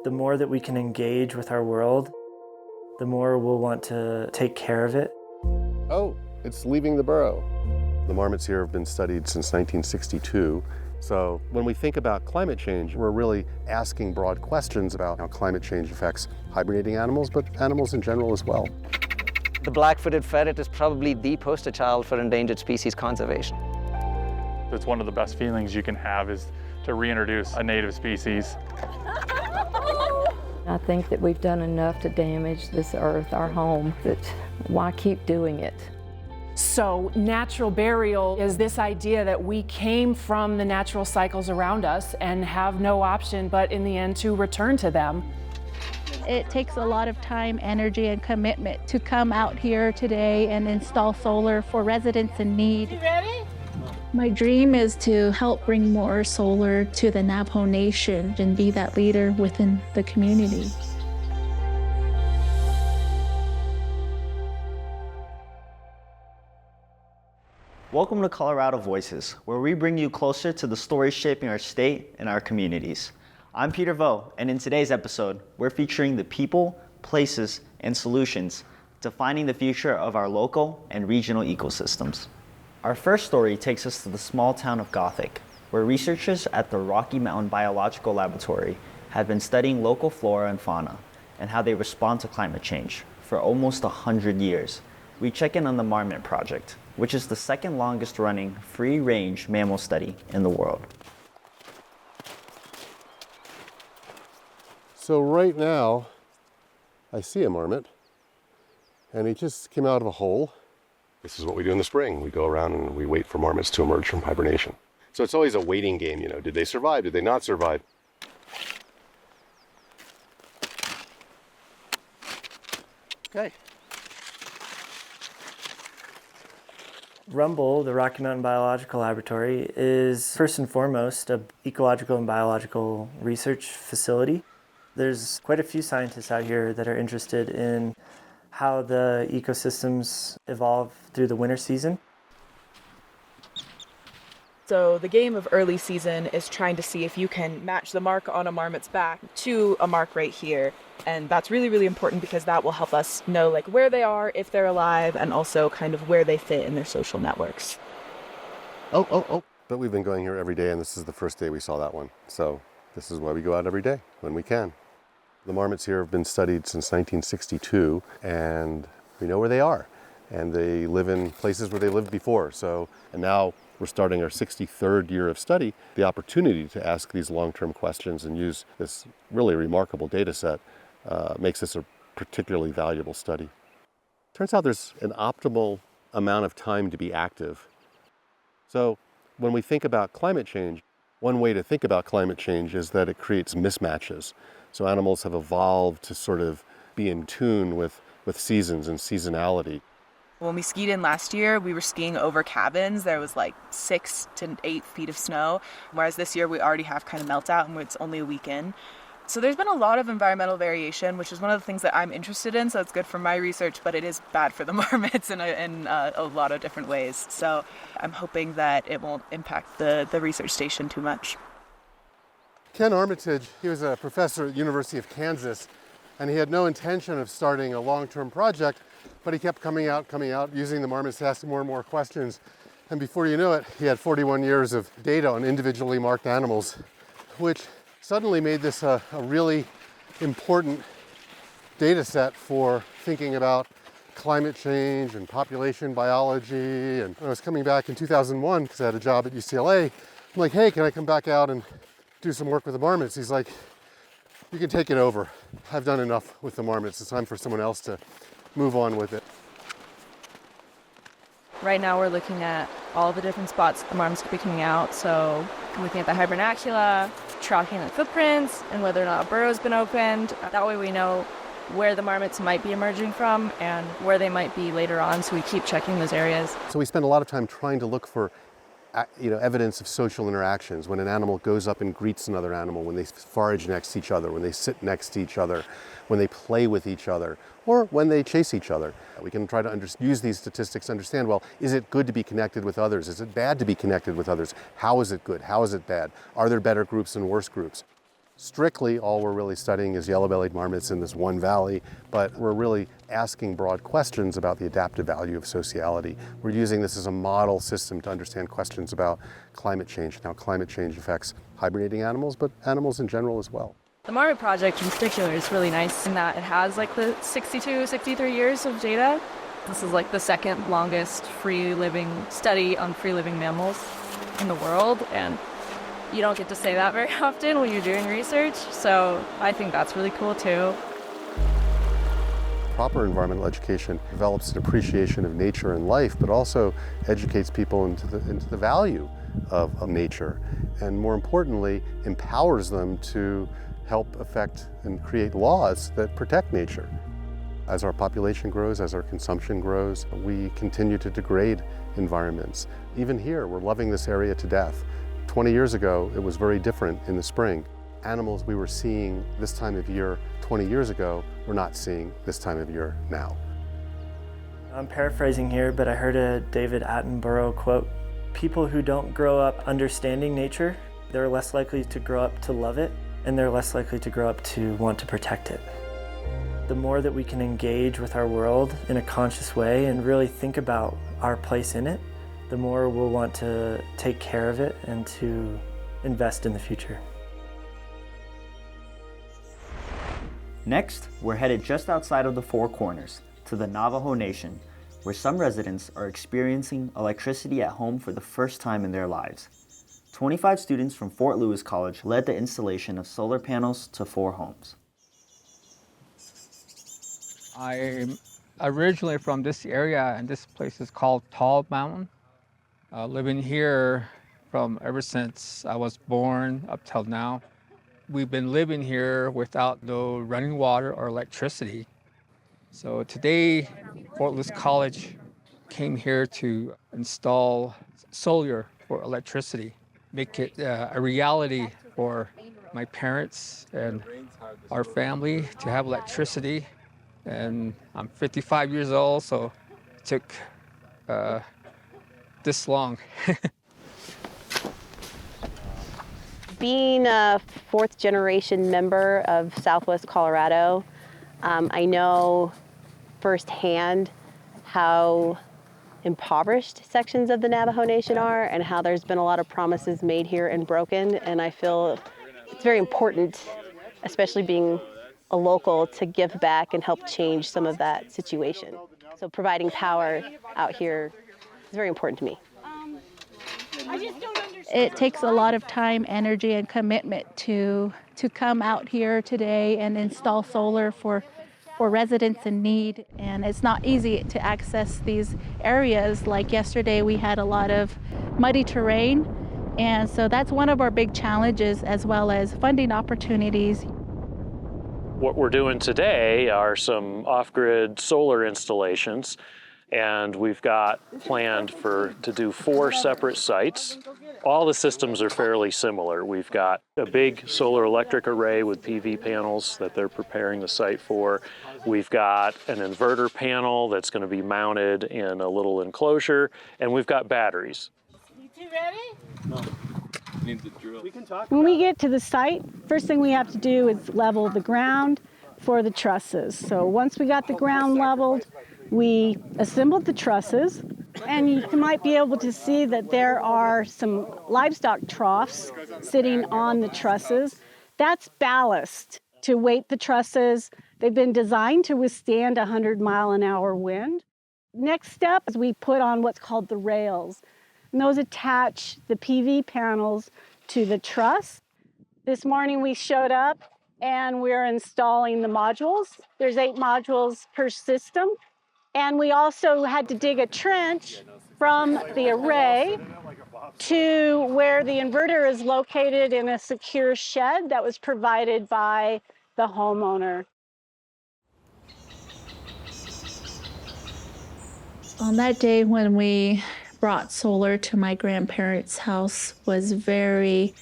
The more that we can engage with our world, the more we'll want to take care of it. Oh, it's leaving the burrow. The marmots here have been studied since 1962. So when we think about climate change, we're really asking broad questions about how climate change affects hibernating animals, but animals in general as well. The black-footed ferret is probably the poster child for endangered species conservation. It's one of the best feelings you can have is to reintroduce a native species. I think that we've done enough to damage this earth, our home, that why keep doing it? So natural burial is this idea that we came from the natural cycles around us and have no option but in the end to return to them. It takes a lot of time, energy, and commitment to come out here today and install solar for residents in need. You ready? My dream is to help bring more solar to the Navajo Nation and be that leader within the community. Welcome to Colorado Voices, where we bring you closer to the stories shaping our state and our communities. I'm Peter Vo, and in today's episode, we're featuring the people, places, and solutions defining the future of our local and regional ecosystems. Our first story takes us to the small town of Gothic, where researchers at the Rocky Mountain Biological Laboratory have been studying local flora and fauna and how they respond to climate change for almost 100 years. We check in on the Marmot Project, which is the second longest running free-range mammal study in the world. So right now, I see a marmot, and he just came out of a hole. This is what we do in the spring. We go around and we wait for marmots to emerge from hibernation. So it's always a waiting game, you know. Did they survive? Did they not survive? Okay. Rumble, the Rocky Mountain Biological Laboratory, is first and foremost an ecological and biological research facility. There's quite a few scientists out here that are interested in how the ecosystems evolve through the winter season. So the game of early season is trying to see if you can match the mark on a marmot's back to a mark right here. And that's really, really important because that will help us know like where they are, if they're alive, and also kind of where they fit in their social networks. Oh. But we've been going here every day, and this is the first day we saw that one. So this is why we go out every day when we can. The marmots here have been studied since 1962, and we know where they are. And they live in places where they lived before. And now we're starting our 63rd year of study. The opportunity to ask these long-term questions and use this really remarkable data set makes this a particularly valuable study. Turns out there's an optimal amount of time to be active. So when we think about climate change, one way to think about climate change is that it creates mismatches. So animals have evolved to sort of be in tune with seasons and seasonality. When we skied in last year, we were skiing over cabins. There was like 6 to 8 feet of snow, whereas this year we already have kind of melt out and it's only a week in. So there's been a lot of environmental variation, which is one of the things that I'm interested in. So it's good for my research, but it is bad for the marmots in a lot of different ways. So I'm hoping that it won't impact the research station too much. Ken Armitage, he was a professor at the University of Kansas, and he had no intention of starting a long-term project, but he kept coming out, using the marmots to ask more and more questions. And before you know it, he had 41 years of data on individually marked animals, which suddenly made this a really important data set for thinking about climate change and population biology. And when I was coming back in 2001, because I had a job at UCLA, I'm like, hey, can I come back out and do some work with the marmots? He's like, you can take it over. I've done enough with the marmots. It's time for someone else to move on with it. Right now we're looking at all the different spots the marmots could be coming out. So looking at the hibernacula, tracking the footprints, and whether or not a burrow's been opened. That way we know where the marmots might be emerging from and where they might be later on, so we keep checking those areas. So we spend a lot of time trying to look for evidence of social interactions, when an animal goes up and greets another animal, when they forage next to each other, when they sit next to each other, when they play with each other, or when they chase each other. We can try to use these statistics to understand, well, is it good to be connected with others? Is it bad to be connected with others? How is it good? How is it bad? Are there better groups and worse groups? Strictly, all we're really studying is yellow-bellied marmots in this one valley, but we're really asking broad questions about the adaptive value of sociality. We're using this as a model system to understand questions about climate change and how climate change affects hibernating animals, but animals in general as well. The Marmot project in particular is really nice in that it has like the 62, 63 years of data. This is like the second longest free-living study on free-living mammals in the world, and you don't get to say that very often when you're doing research, so I think that's really cool too. Proper environmental education develops an appreciation of nature and life, but also educates people into the value of nature, and more importantly, empowers them to help affect and create laws that protect nature. As our population grows, as our consumption grows, we continue to degrade environments. Even here, we're loving this area to death. 20 years ago, it was very different in the spring. Animals we were seeing this time of year 20 years ago, we're not seeing this time of year now. I'm paraphrasing here, but I heard a David Attenborough quote, "People who don't grow up understanding nature, they're less likely to grow up to love it, and they're less likely to grow up to want to protect it." The more that we can engage with our world in a conscious way and really think about our place in it, the more we'll want to take care of it and to invest in the future. Next, we're headed just outside of the Four Corners, to the Navajo Nation, where some residents are experiencing electricity at home for the first time in their lives. 25 students from Fort Lewis College led the installation of solar panels to 4 homes. I'm originally from this area, and this place is called Tall Mountain. Living here from ever since I was born up till now. We've been living here without no running water or electricity. So today, Fort Lewis College came here to install solar for electricity, make it a reality for my parents and our family to have electricity. And I'm 55 years old, so it took this long. Being a fourth generation member of Southwest Colorado, I know firsthand how impoverished sections of the Navajo Nation are and how there's been a lot of promises made here and broken, and I feel it's very important, especially being a local, to give back and help change some of that situation. So providing power out here is very important to me. It takes a lot of time, energy, and commitment to come out here today and install solar for residents in need. And it's not easy to access these areas. Like yesterday, we had a lot of muddy terrain. And so that's one of our big challenges, as well as funding opportunities. What we're doing today are some off-grid solar installations, and we've got planned to do 4 separate sites. All the systems are fairly similar. We've got a big solar electric array with PV panels that they're preparing the site for. We've got an inverter panel that's going to be mounted in a little enclosure, and we've got batteries. You two ready? No. Need the drill. When we get to the site, first thing we have to do is level the ground for the trusses. So once we got the ground leveled, we assembled the trusses, and you might be able to see that there are some livestock troughs sitting on the trusses. That's ballast to weight the trusses. They've been designed to withstand 100-mile-an-hour wind. Next step is we put on what's called the rails, and those attach the PV panels to the truss. This morning we showed up and we're installing the modules. There's 8 modules per system. And we also had to dig a trench from the array to where the inverter is located in a secure shed that was provided by the homeowner. On that day when we brought solar to my grandparents' house was very,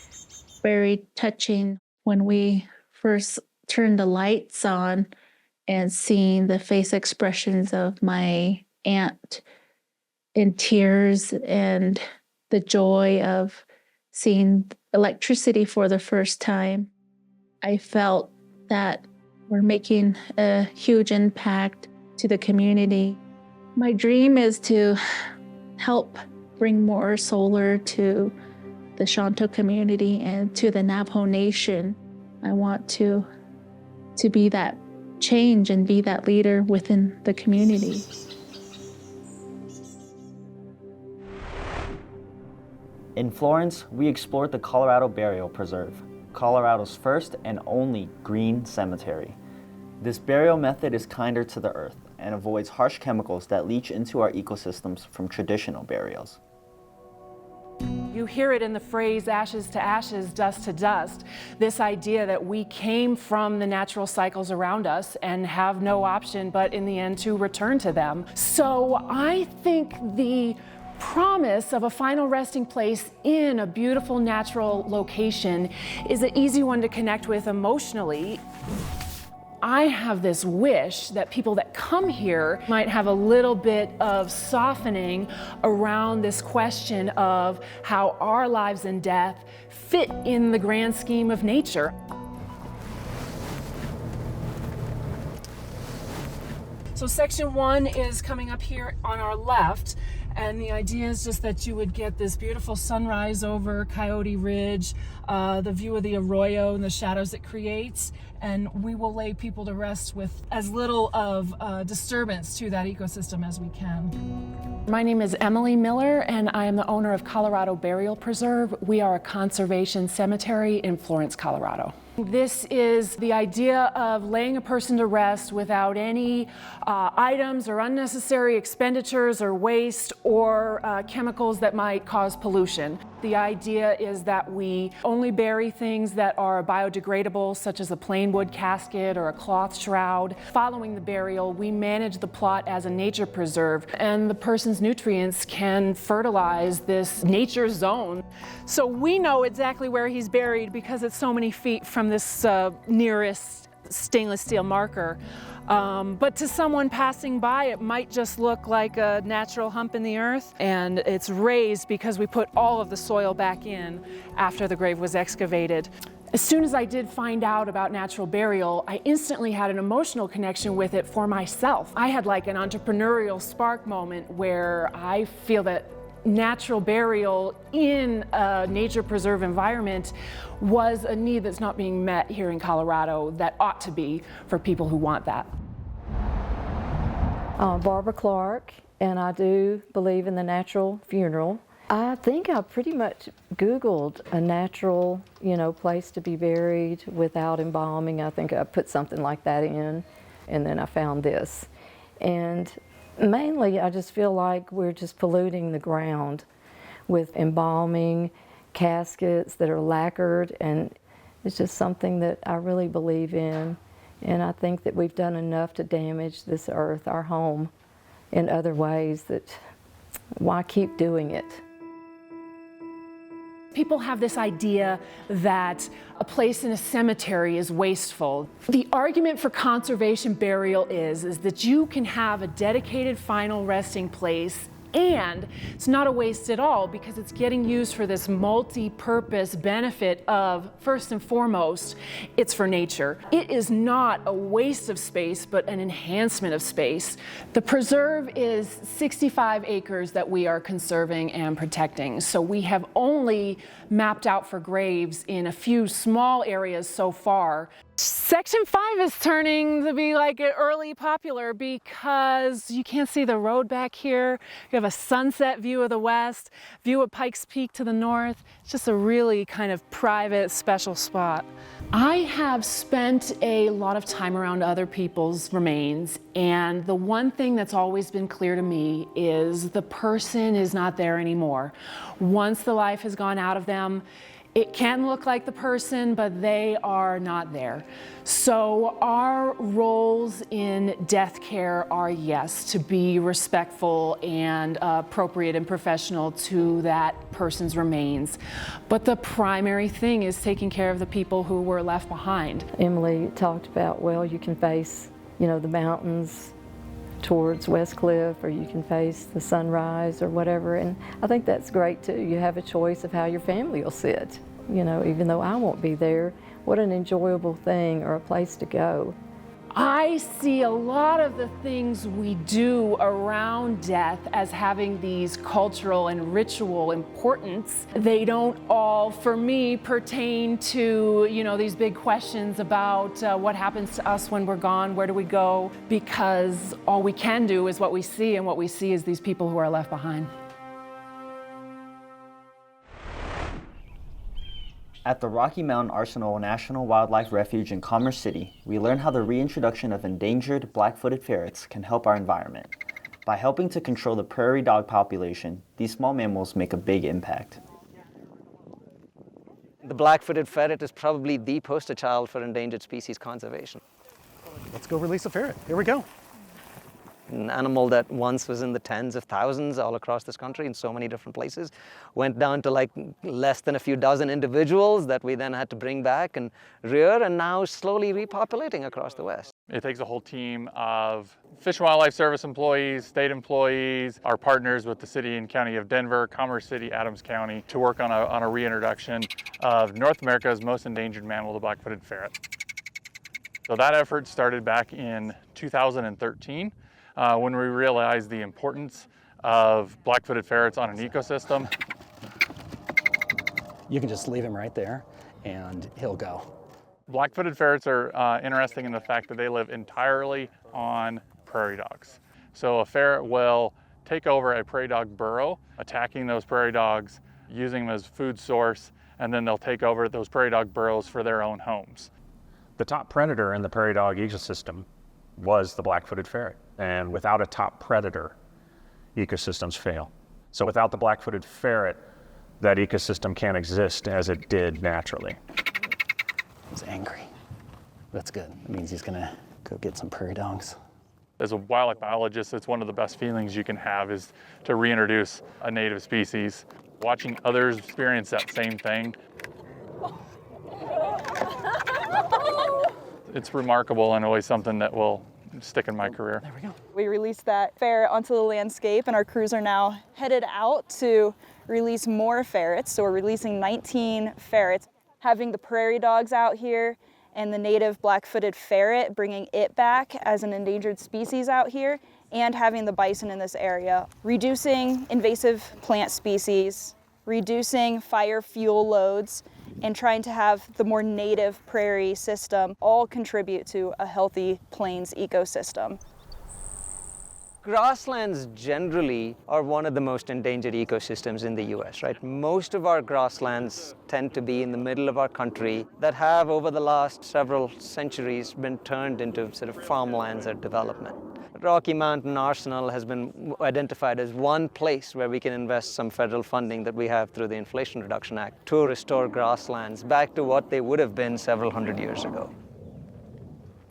very touching. When we first turned the lights on and seeing the face expressions of my aunt in tears and the joy of seeing electricity for the first time. I felt that we're making a huge impact to the community. My dream is to help bring more solar to the Shanto community and to the Navajo Nation. I want to be that change and be that leader within the community. In Florence, we explored the Colorado Burial Preserve, Colorado's first and only green cemetery. This burial method is kinder to the earth and avoids harsh chemicals that leach into our ecosystems from traditional burials. You hear it in the phrase ashes to ashes, dust to dust, this idea that we came from the natural cycles around us and have no option but in the end to return to them. So I think the promise of a final resting place in a beautiful natural location is an easy one to connect with emotionally. I have this wish that people that come here might have a little bit of softening around this question of how our lives and death fit in the grand scheme of nature. So section 1 is coming up here on our left, and the idea is just that you would get this beautiful sunrise over Coyote Ridge, the view of the arroyo and the shadows it creates, and we will lay people to rest with as little of disturbance to that ecosystem as we can. My name is Emily Miller, and I am the owner of Colorado Burial Preserve. We are a conservation cemetery in Florence, Colorado. This is the idea of laying a person to rest without any items or unnecessary expenditures or waste or chemicals that might cause pollution. The idea is that we only bury things that are biodegradable, such as a plain wood casket or a cloth shroud. Following the burial, we manage the plot as a nature preserve, and the person's nutrients can fertilize this nature zone. So we know exactly where he's buried because it's so many feet from this nearest stainless steel marker. But to someone passing by, it might just look like a natural hump in the earth, and it's raised because we put all of the soil back in after the grave was excavated. As soon as I did find out about natural burial, I instantly had an emotional connection with it for myself. I had like an entrepreneurial spark moment where I feel that natural burial in a nature preserve environment was a need that's not being met here in Colorado that ought to be for people who want that. Barbara Clark, and I do believe in the natural funeral. I think I pretty much Googled a natural, place to be buried without embalming. I think I put something like that in, and then I found this. And mainly, I just feel like we're just polluting the ground with embalming, caskets that are lacquered, and it's just something that I really believe in. And I think that we've done enough to damage this earth, our home, in other ways that why keep doing it? People have this idea that a place in a cemetery is wasteful. The argument for conservation burial is that you can have a dedicated final resting place, and it's not a waste at all because it's getting used for this multi-purpose benefit of, first and foremost, it's for nature. It is not a waste of space, but an enhancement of space. The preserve is 65 acres that we are conserving and protecting. So we have only mapped out for graves in a few small areas so far. Section 5 is turning to be like early popular because you can't see the road back here. You have a sunset view of the west, view of Pikes Peak to the north. It's just a really kind of private, special spot. I have spent a lot of time around other people's remains, and the one thing that's always been clear to me is the person is not there anymore. Once the life has gone out of them, it can look like the person, but they are not there. So our roles in death care are, yes, to be respectful and appropriate and professional to that person's remains. But the primary thing is taking care of the people who were left behind. Emily talked about, well, you can face, the mountains towards West Cliff, or you can face the sunrise or whatever, and I think that's great too. You have a choice of how your family will sit. even though I won't be there, what an enjoyable thing or a place to go. I see a lot of the things we do around death as having these cultural and ritual importance. They don't all, for me, pertain to, these big questions about what happens to us when we're gone, where do we go? Because all we can do is what we see, and what we see is these people who are left behind. At the Rocky Mountain Arsenal National Wildlife Refuge in Commerce City, we learn how the reintroduction of endangered black-footed ferrets can help our environment. By helping to control the prairie dog population, these small mammals make a big impact. The black-footed ferret is probably the poster child for endangered species conservation. Let's go release a ferret. Here we go. An animal that once was in the tens of thousands all across this country in so many different places, went down to like less than a few dozen individuals that we then had to bring back and rear, and now slowly repopulating across the West. It takes a whole team of Fish and Wildlife Service employees, state employees, our partners with the City and County of Denver, Commerce City, Adams County, to work on a reintroduction of North America's most endangered mammal, the black-footed ferret. So that effort started back in 2013. When we realized the importance of black-footed ferrets on an ecosystem. You can just leave him right there and he'll go. Black-footed ferrets are interesting in the fact that they live entirely on prairie dogs. So a ferret will take over a prairie dog burrow, attacking those prairie dogs, using them as food source, and then they'll take over those prairie dog burrows for their own homes. The top predator in the prairie dog ecosystem was the black-footed ferret. And without a top predator, ecosystems fail. So without the black-footed ferret, that ecosystem can't exist as it did naturally. He's angry. That's good. That means he's gonna go get some prairie dogs. As a wildlife biologist, it's one of the best feelings you can have is to reintroduce a native species. Watching others experience that same thing, it's remarkable and always something that will stick in my career. There we go. We released that ferret onto the landscape, and our crews are now headed out to release more ferrets. So we're releasing 19 ferrets. Having the prairie dogs out here and the native black-footed ferret, bringing it back as an endangered species out here, and having the bison in this area. Reducing invasive plant species, reducing fire fuel loads, and trying to have the more native prairie system all contribute to a healthy plains ecosystem. Grasslands generally are one of the most endangered ecosystems in the US, right? Most of our grasslands tend to be in the middle of our country that have over the last several centuries been turned into sort of farmlands or development. Rocky Mountain Arsenal has been identified as one place where we can invest some federal funding that we have through the Inflation Reduction Act to restore grasslands back to what they would have been several hundred years ago.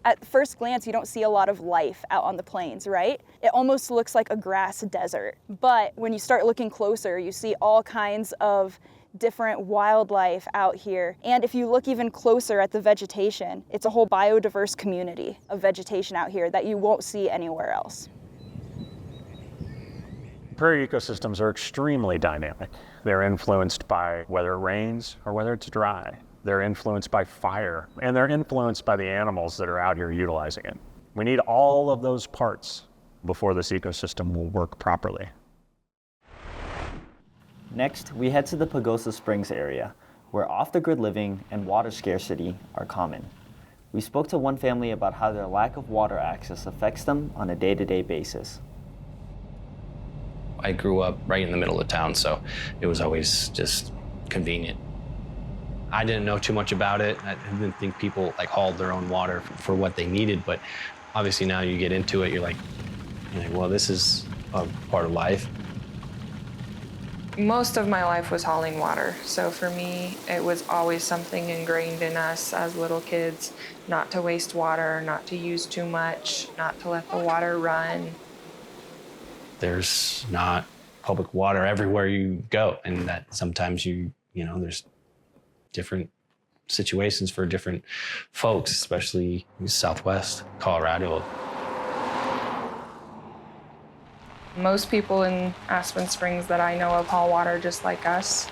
At first glance, you don't see a lot of life out on the plains, right? It almost looks like a grass desert. But when you start looking closer, you see all kinds of different wildlife out here. And if you look even closer at the vegetation, it's a whole biodiverse community of vegetation out here that you won't see anywhere else. Prairie ecosystems are extremely dynamic. They're influenced by whether it rains or whether it's dry. They're influenced by fire, and they're influenced by the animals that are out here utilizing it. We need all of those parts before this ecosystem will work properly. Next, we head to the Pagosa Springs area, where off-the-grid living and water scarcity are common. We spoke to one family about how their lack of water access affects them on a day-to-day basis. I grew up right in the middle of town, so it was always just convenient. I didn't know too much about it. I didn't think people hauled their own water for what they needed, but obviously now you get into it, you're like, well, this is a part of life. Most of my life was hauling water, so for me, it was always something ingrained in us as little kids, not to waste water, not to use too much, not to let the water run. There's not public water everywhere you go, and that sometimes there's different situations for different folks, especially in Southwest Colorado. Most people in Aspen Springs that I know of haul water just like us.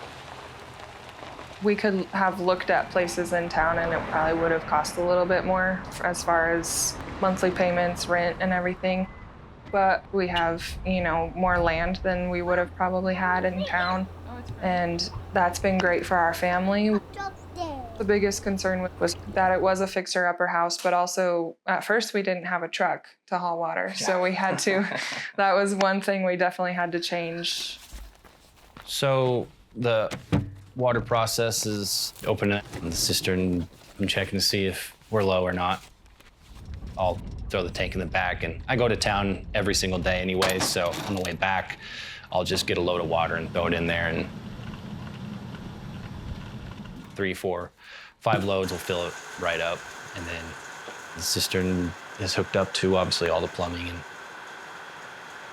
We could have looked at places in town and it probably would have cost a little bit more as far as monthly payments, rent, and everything. But we have, more land than we would have probably had in town. And that's been great for our family. The biggest concern was that it was a fixer-upper house, but also at first we didn't have a truck to haul water. So we had to, that was one thing we definitely had to change. So the water process is open up the cistern and checking to see if we're low or not. I'll throw the tank in the back, and I go to town every single day anyways, so on the way back, I'll just get a load of water and throw it in there, and 3, 4, 5 loads will fill it right up, and then the cistern is hooked up to obviously all the plumbing. And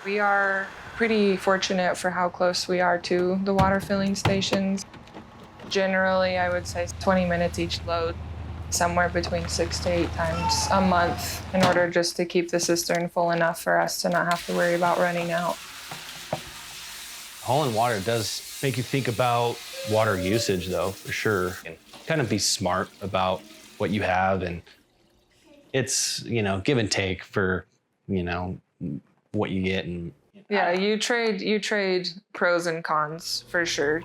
we are pretty fortunate for how close we are to the water filling stations. Generally, I would say 20 minutes each load, somewhere between 6 to 8 times a month, in order just to keep the cistern full enough for us to not have to worry about running out. Hauling water does make you think about water usage, though, for sure, and kind of be smart about what you have. And it's, give and take for, what you get. And yeah, you trade pros and cons for sure.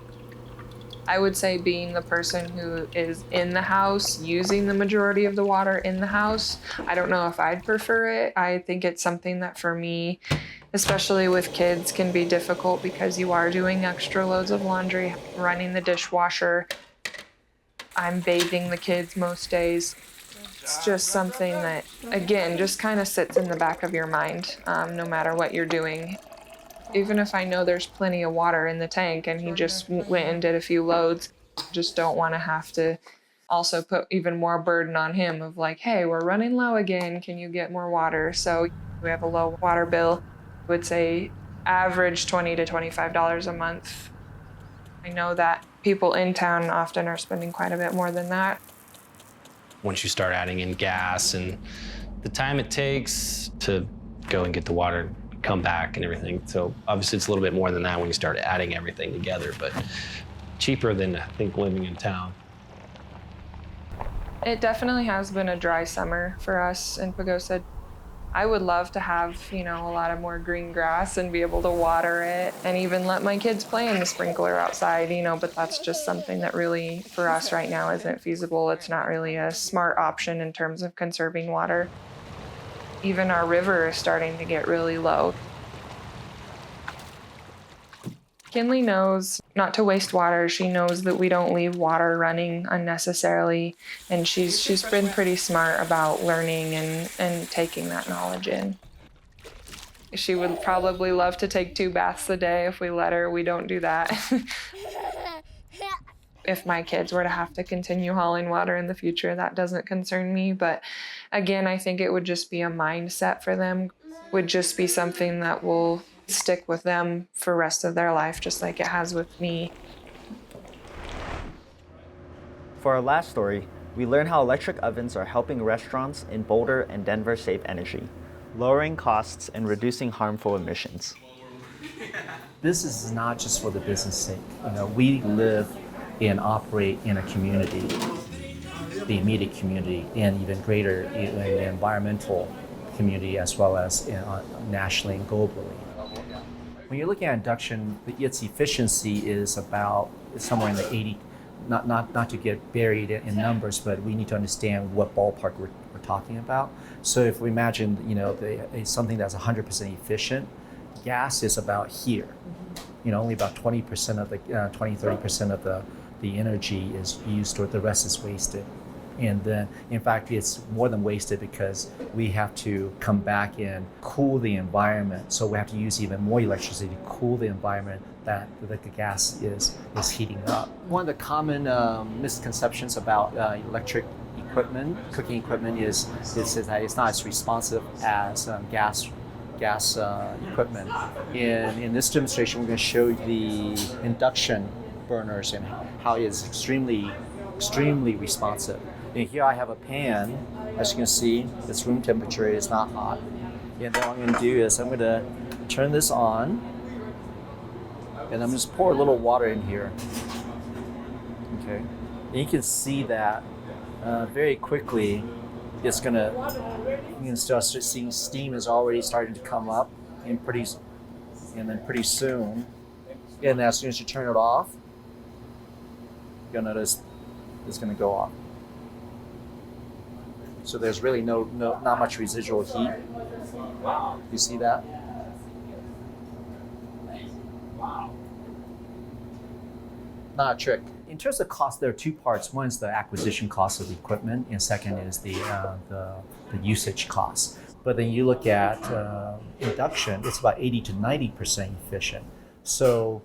I would say being the person who is in the house, using the majority of the water in the house, I don't know if I'd prefer it. I think it's something that for me, especially with kids, can be difficult because you are doing extra loads of laundry, running the dishwasher. I'm bathing the kids most days. It's just something that, again, just kind of sits in the back of your mind, no matter what you're doing. Even if I know there's plenty of water in the tank and he just went and did a few loads, just don't want to have to also put even more burden on him of like, hey, we're running low again, can you get more water? So we have a low water bill, I would say average $20 to $25 a month. I know that people in town often are spending quite a bit more than that. Once you start adding in gas and the time it takes to go and get the water, come back and everything. So obviously it's a little bit more than that when you start adding everything together, but cheaper than I think living in town. It definitely has been a dry summer for us in Pagosa. I would love to have, a lot of more green grass and be able to water it and even let my kids play in the sprinkler outside, but that's just something that really for us right now isn't feasible. It's not really a smart option in terms of conserving water. Even our river is starting to get really low. Kinley knows not to waste water. She knows that we don't leave water running unnecessarily, and she's been pretty smart about learning and taking that knowledge in. She would probably love to take 2 baths a day if we let her. We don't do that. If my kids were to have to continue hauling water in the future, that doesn't concern me. But again, I think it would just be a mindset for them, would just be something that will stick with them for the rest of their life, just like it has with me. For our last story, we learned how electric ovens are helping restaurants in Boulder and Denver save energy, lowering costs and reducing harmful emissions. This is not just for the business sake. We live and operate in a community, the immediate community, and even greater in the environmental community as well as nationally and globally. When you're looking at induction, its efficiency is about somewhere in the 80, not to get buried in numbers, but we need to understand what ballpark we're talking about. So if we imagine, something that's 100% efficient, gas is about here. Only about 20% of the 30% of the energy is used, or the rest is wasted. And then, in fact, it's more than wasted because we have to come back and cool the environment. So we have to use even more electricity to cool the environment that the gas is heating up. One of the common misconceptions about electric equipment, cooking equipment, is that it's not as responsive as gas equipment. In this demonstration, we're going to show you the induction burners and how it is extremely responsive. And here I have a pan. As you can see, it's room temperature. It's not hot. And then what I'm going to do is I'm going to turn this on, and I'm just pour a little water in here. Okay, and you can see that very quickly. It's gonna, you can start seeing steam is already starting to come up, and then pretty soon, and as soon as you turn it off, you'll notice it's gonna go off. So there's really not much residual heat. You see that? Not a trick. In terms of cost, there are two parts. One is the acquisition cost of the equipment, and second is the usage cost. But then you look at induction, it's about 80 to 90% efficient. So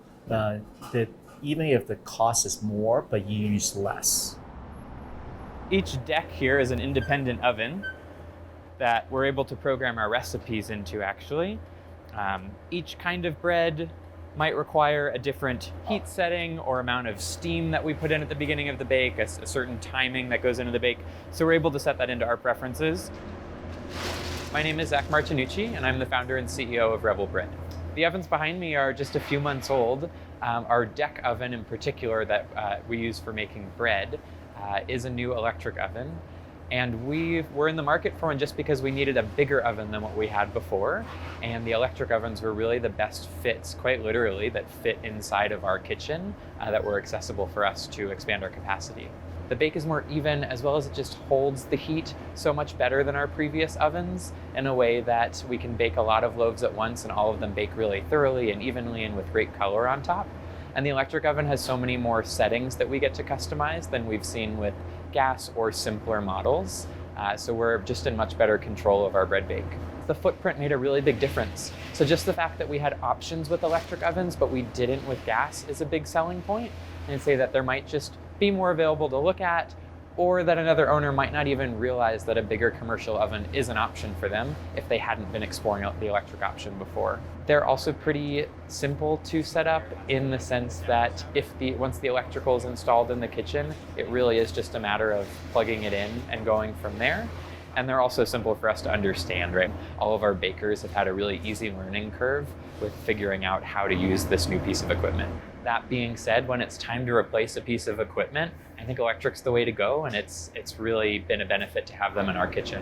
even if the cost is more, but you use less. Each deck here is an independent oven that we're able to program our recipes into, actually. Each kind of bread might require a different heat setting or amount of steam that we put in at the beginning of the bake, a certain timing that goes into the bake. So we're able to set that into our preferences. My name is Zach Martinucci, and I'm the founder and CEO of Rebel Bread. The ovens behind me are just a few months old. Our deck oven in particular that we use for making bread is a new electric oven. And we're in the market for one just because we needed a bigger oven than what we had before. And the electric ovens were really the best fits, quite literally, that fit inside of our kitchen that were accessible for us to expand our capacity. The bake is more even, as well as it just holds the heat so much better than our previous ovens in a way that we can bake a lot of loaves at once and all of them bake really thoroughly and evenly and with great color on top. And the electric oven has so many more settings that we get to customize than we've seen with gas or simpler models. So we're just in much better control of our bread bake. The footprint made a really big difference. So just the fact that we had options with electric ovens, but we didn't with gas is a big selling point. And I'd say that there might just be more available to look at, or that another owner might not even realize that a bigger commercial oven is an option for them if they hadn't been exploring the electric option before. They're also pretty simple to set up in the sense that once the electrical is installed in the kitchen, it really is just a matter of plugging it in and going from there. And they're also simple for us to understand, right? All of our bakers have had a really easy learning curve with figuring out how to use this new piece of equipment. That being said, when it's time to replace a piece of equipment, I think electric's the way to go, and it's really been a benefit to have them in our kitchen.